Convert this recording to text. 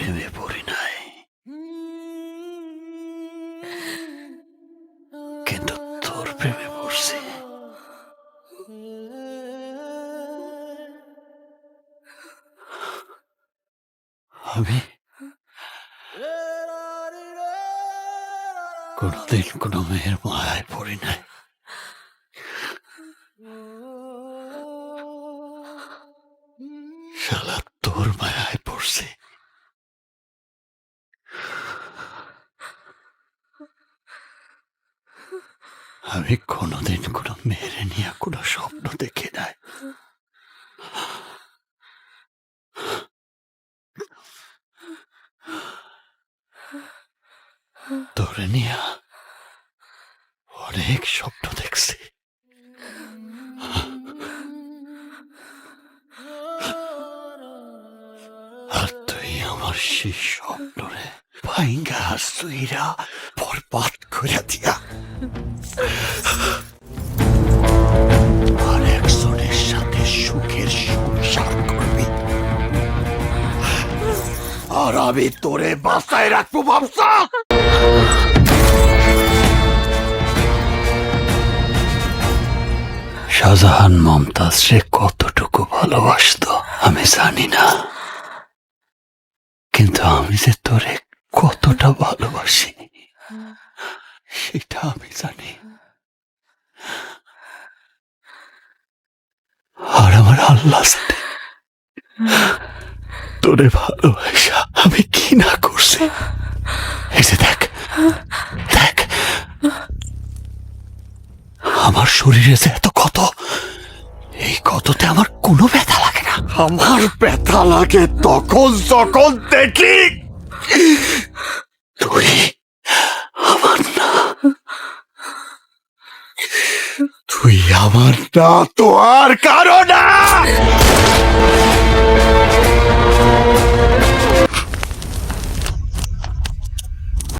প্রেমে পড়ি নাই, কিন্তু তোর প্রেমে পড়ছি। আমি কোনোদিন কোনো মেয়ের মায়ায় পড়ি নাই, শালা তোর মায়ায় পড়ছি। আমি কোনোদিন কোনো মেয়েরে নিয়ে কোনো স্বপ্ন দেখি নাই, তোরে নিয়ে অনেক স্বপ্ন দেখছি। আর তুই আমার সেই স্বপ্নরে ভাইঙ্গা সুইরা বরবাদ করে দিয়া আর একজনের সাথে সুখের সংসার করবি, আর আমি তোরে বাঁচায় রাখবো ভাবছা। শাহজাহান মমতাজ রে কতটুকু ভালোবাসতো আমি জানি না, কিন্তু আমি যে তোরে কতটা ভালোবাসি সেটা আমি জানি। আর আমার আল্লাহ জানে তোরে ভালোবাসা আমি কি না করছি। এই যে দেখ দেখ, আমার শরীরে যে এত ক্ষত, এই ক্ষততে আমার কোনো ব্যথা লাগে না। আমার ব্যথা লাগে তখন যখন দেখি তুই আমার না, তুই আমার না তো আর কারো না।